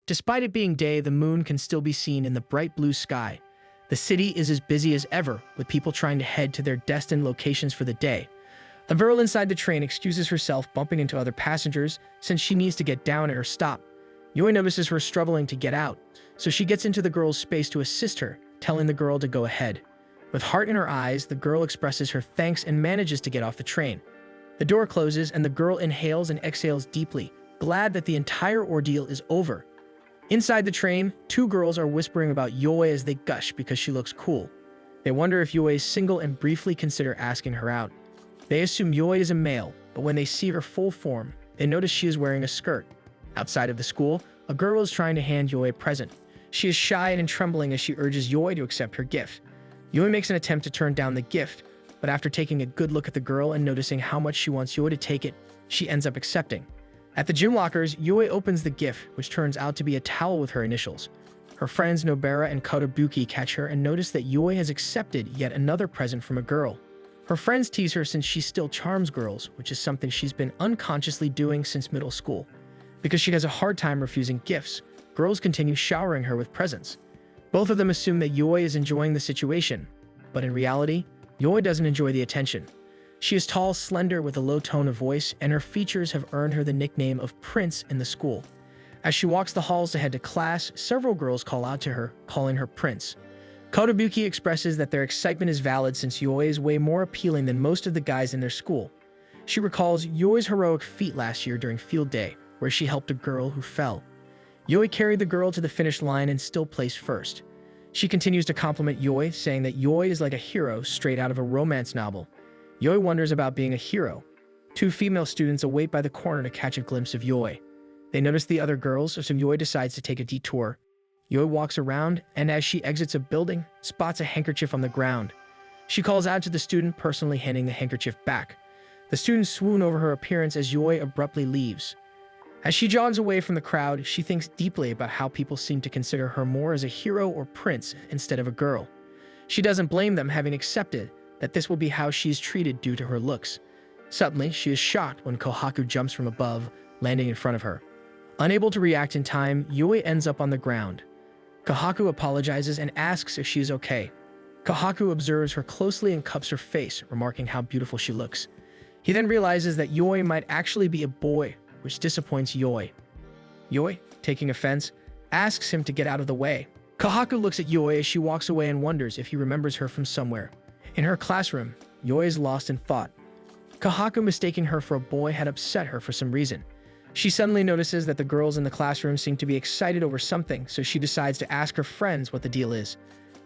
Despite it being day, the moon can still be seen in the bright blue sky. The city is as busy as ever, with people trying to head to their destined locations for the day. A girl inside the train excuses herself bumping into other passengers since she needs to get down at her stop. Yui notices her struggling to get out, so she gets into the girl's space to assist her, telling the girl to go ahead. With heart in her eyes, the girl expresses her thanks and manages to get off the train. The door closes and the girl inhales and exhales deeply, glad that the entire ordeal is over. Inside the train, two girls are whispering about Yui as they gush because she looks cool. They wonder if Yui is single and briefly consider asking her out. They assume Yui is a male, but when they see her full form, they notice she is wearing a skirt. Outside of the school, a girl is trying to hand Yui a present. She is shy and trembling as she urges Yui to accept her gift. Yui makes an attempt to turn down the gift, but after taking a good look at the girl and noticing how much she wants Yui to take it, she ends up accepting. At the gym lockers, Yui opens the gift, which turns out to be a towel with her initials. Her friends Nobara and Kotobuki catch her and notice that Yui has accepted yet another present from a girl. Her friends tease her since she still charms girls, which is something she's been unconsciously doing since middle school. Because she has a hard time refusing gifts, girls continue showering her with presents. Both of them assume that Yui is enjoying the situation, but in reality, Yui doesn't enjoy the attention. She is tall, slender, with a low tone of voice, and her features have earned her the nickname of Prince in the school. As she walks the halls to head to class, several girls call out to her, calling her Prince. Kotobuki expresses that their excitement is valid since Yui is way more appealing than most of the guys in their school. She recalls Yui's heroic feat last year during field day, where she helped a girl who fell. Yui carried the girl to the finish line and still placed first. She continues to compliment Yui, saying that Yui is like a hero straight out of a romance novel. Yui wonders about being a hero. Two female students await by the corner to catch a glimpse of Yui. They notice the other girls, so Yui decides to take a detour. Yui walks around, and as she exits a building, spots a handkerchief on the ground. She calls out to the student, personally handing the handkerchief back. The students swoon over her appearance as Yui abruptly leaves. As she jogs away from the crowd, she thinks deeply about how people seem to consider her more as a hero or prince instead of a girl. She doesn't blame them, having accepted that this will be how she is treated due to her looks. Suddenly, she is shocked when Kohaku jumps from above, landing in front of her. Unable to react in time, Yui ends up on the ground. Kohaku apologizes and asks if she is okay. Kohaku observes her closely and cups her face, remarking how beautiful she looks. He then realizes that Yui might actually be a boy, which disappoints Yui. Yui, taking offense, asks him to get out of the way. Kohaku looks at Yui as she walks away and wonders if he remembers her from somewhere. In her classroom, Yui is lost in thought. Kohaku, mistaking her for a boy, had upset her for some reason. She suddenly notices that the girls in the classroom seem to be excited over something, so she decides to ask her friends what the deal is.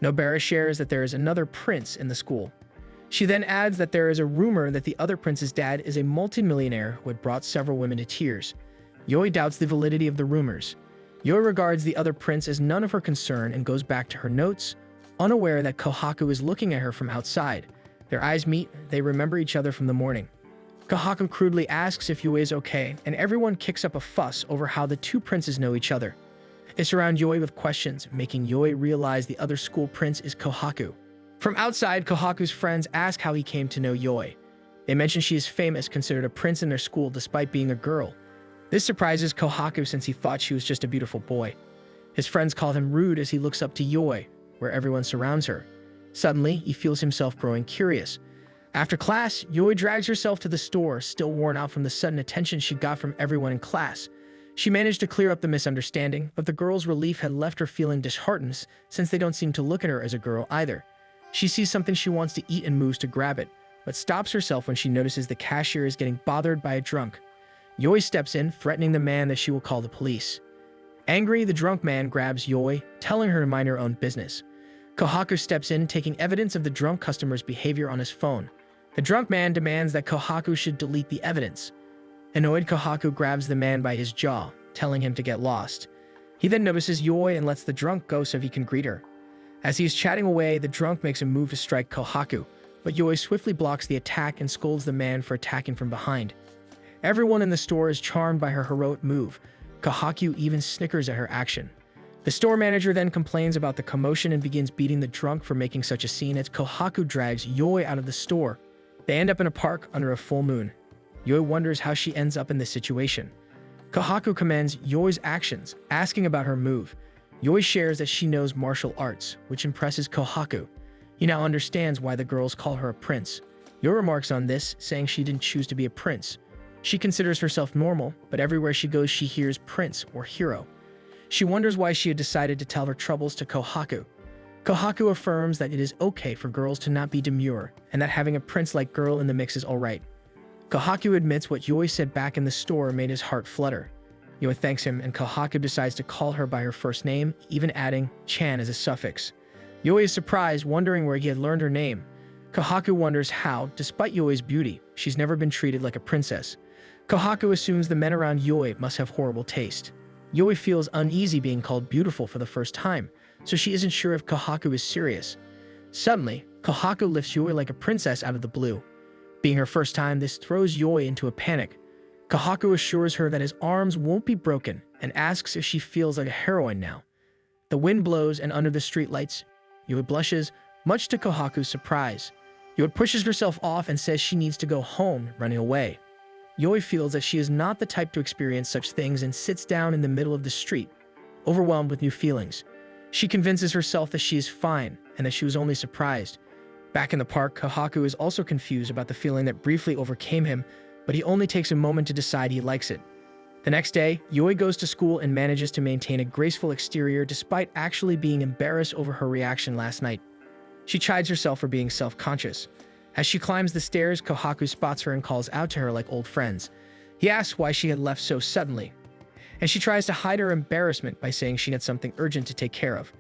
Nobara shares that there is another prince in the school. She then adds that there is a rumor that the other prince's dad is a multimillionaire who had brought several women to tears. Yui doubts the validity of the rumors. Yui regards the other prince as none of her concern and goes back to her notes, unaware that Kohaku is looking at her from outside. Their eyes meet, they remember each other from the morning. Kohaku crudely asks if Yui is okay, and everyone kicks up a fuss over how the two princes know each other. They surround Yui with questions, making Yui realize the other school prince is Kohaku. From outside, Kohaku's friends ask how he came to know Yui. They mention she is famous, considered a prince in their school despite being a girl. This surprises Kohaku since he thought she was just a beautiful boy. His friends call him rude as he looks up to Yui, where everyone surrounds her. Suddenly, he feels himself growing curious. After class, Yui drags herself to the store, still worn out from the sudden attention she got from everyone in class. She managed to clear up the misunderstanding, but the girls' relief had left her feeling disheartened since they don't seem to look at her as a girl either. She sees something she wants to eat and moves to grab it, but stops herself when she notices the cashier is getting bothered by a drunk. Yui steps in, threatening the man that she will call the police. Angry, the drunk man grabs Yui, telling her to mind her own business. Kohaku steps in, taking evidence of the drunk customer's behavior on his phone. The drunk man demands that Kohaku should delete the evidence. Annoyed, Kohaku grabs the man by his jaw, telling him to get lost. He then notices Yui and lets the drunk go so he can greet her. As he is chatting away, the drunk makes a move to strike Kohaku, but Yui swiftly blocks the attack and scolds the man for attacking from behind. Everyone in the store is charmed by her heroic move. Kohaku even snickers at her action. The store manager then complains about the commotion and begins beating the drunk for making such a scene as Kohaku drags Yui out of the store. They end up in a park under a full moon. Yui wonders how she ends up in this situation. Kohaku commands Yoi's actions, asking about her move. Yoi shares that she knows martial arts, which impresses Kohaku. He now understands why the girls call her a prince. Yoi remarks on this, saying she didn't choose to be a prince. She considers herself normal, but everywhere she goes she hears prince or hero. She wonders why she had decided to tell her troubles to Kohaku. Kohaku affirms that it is okay for girls to not be demure, and that having a prince-like girl in the mix is alright. Kohaku admits what Yoi said back in the store made his heart flutter. Yoi thanks him, and Kohaku decides to call her by her first name, even adding Chan as a suffix. Yoi is surprised, wondering where he had learned her name. Kohaku wonders how, despite Yoi's beauty, she's never been treated like a princess. Kohaku assumes the men around Yoi must have horrible taste. Yoi feels uneasy being called beautiful for the first time, so she isn't sure if Kohaku is serious. Suddenly, Kohaku lifts Yoi like a princess out of the blue. Being her first time, this throws Yoi into a panic. Kohaku assures her that his arms won't be broken and asks if she feels like a heroine now. The wind blows, and under the streetlights, Yoi blushes, much to Kohaku's surprise. Yoi pushes herself off and says she needs to go home, running away. Yoi feels that she is not the type to experience such things and sits down in the middle of the street, overwhelmed with new feelings. She convinces herself that she is fine and that she was only surprised. Back in the park, Kohaku is also confused about the feeling that briefly overcame him, but he only takes a moment to decide he likes it. The next day, Yoi goes to school and manages to maintain a graceful exterior despite actually being embarrassed over her reaction last night. She chides herself for being self-conscious. As she climbs the stairs, Kohaku spots her and calls out to her like old friends. He asks why she had left so suddenly, and she tries to hide her embarrassment by saying she had something urgent to take care of.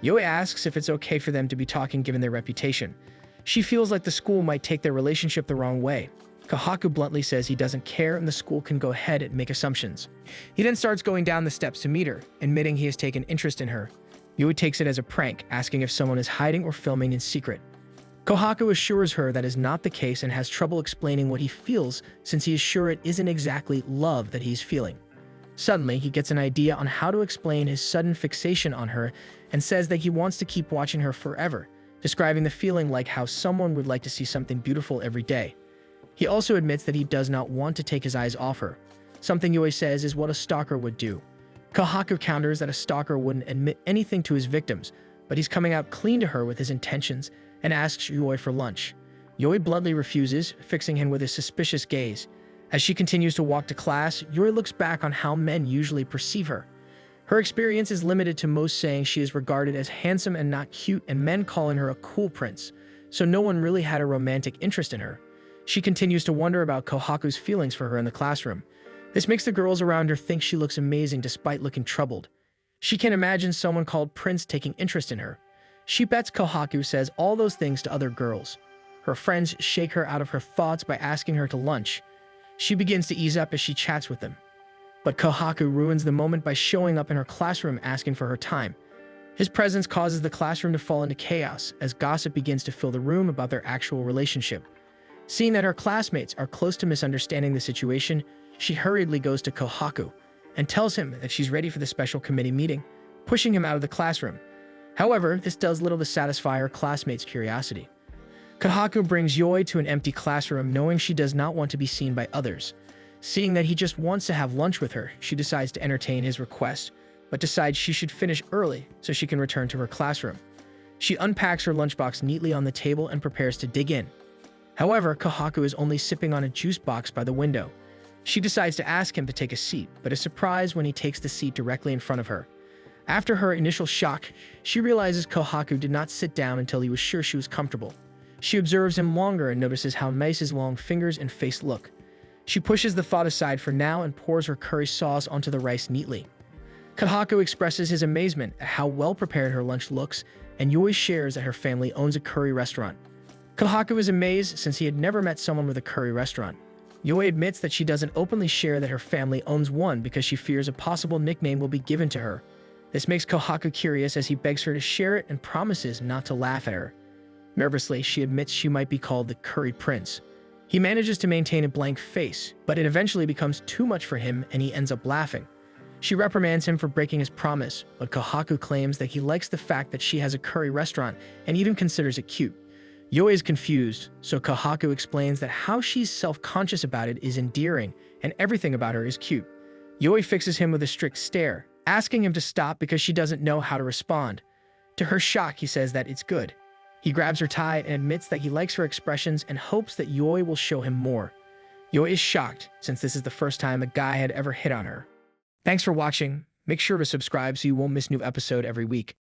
Yoi asks if it's okay for them to be talking given their reputation. She feels like the school might take their relationship the wrong way. Kohaku bluntly says he doesn't care and the school can go ahead and make assumptions. He then starts going down the steps to meet her, admitting he has taken interest in her. Yoi takes it as a prank, asking if someone is hiding or filming in secret. Kohaku assures her that is not the case and has trouble explaining what he feels since he is sure it isn't exactly love that he's feeling. Suddenly, he gets an idea on how to explain his sudden fixation on her and says that he wants to keep watching her forever, describing the feeling like how someone would like to see something beautiful every day. He also admits that he does not want to take his eyes off her. Something Yoi says is what a stalker would do. Kohaku counters that a stalker wouldn't admit anything to his victims, but he's coming out clean to her with his intentions and asks Yoi for lunch. Yoi bluntly refuses, fixing him with his suspicious gaze. As she continues to walk to class, Yoi looks back on how men usually perceive her. Her experience is limited to most saying she is regarded as handsome and not cute and men calling her a cool prince, so no one really had a romantic interest in her. She continues to wonder about Kohaku's feelings for her in the classroom. This makes the girls around her think she looks amazing despite looking troubled. She can imagine someone called Prince taking interest in her. She bets Kohaku says all those things to other girls. Her friends shake her out of her thoughts by asking her to lunch. She begins to ease up as she chats with them. But Kohaku ruins the moment by showing up in her classroom asking for her time. His presence causes the classroom to fall into chaos as gossip begins to fill the room about their actual relationship. Seeing that her classmates are close to misunderstanding the situation, she hurriedly goes to Kohaku and tells him that she's ready for the special committee meeting, pushing him out of the classroom. However, this does little to satisfy her classmates' curiosity. Kohaku brings Yoi to an empty classroom knowing she does not want to be seen by others. Seeing that he just wants to have lunch with her, she decides to entertain his request, but decides she should finish early so she can return to her classroom. She unpacks her lunchbox neatly on the table and prepares to dig in. However, Kohaku is only sipping on a juice box by the window. She decides to ask him to take a seat, but is surprised when he takes the seat directly in front of her. After her initial shock, she realizes Kohaku did not sit down until he was sure she was comfortable. She observes him longer and notices how nice his long fingers and face look. She pushes the thought aside for now and pours her curry sauce onto the rice neatly. Kohaku expresses his amazement at how well prepared her lunch looks, and Yoi shares that her family owns a curry restaurant. Kohaku is amazed since he had never met someone with a curry restaurant. Yoi admits that she doesn't openly share that her family owns one because she fears a possible nickname will be given to her. This makes Kohaku curious as he begs her to share it and promises not to laugh at her. Nervously, she admits she might be called the Curry Prince. He manages to maintain a blank face, but it eventually becomes too much for him and he ends up laughing. She reprimands him for breaking his promise, but Kohaku claims that he likes the fact that she has a curry restaurant and even considers it cute. Yoi is confused, so Kohaku explains that how she's self-conscious about it is endearing and everything about her is cute. Yoi fixes him with a strict stare, asking him to stop because she doesn't know how to respond. To her shock, he says that it's good. He grabs her tie and admits that he likes her expressions and hopes that Yoi will show him more. Yoi is shocked, since this is the first time a guy had ever hit on her. Thanks for watching. Make sure to subscribe so you won't miss new episode every week.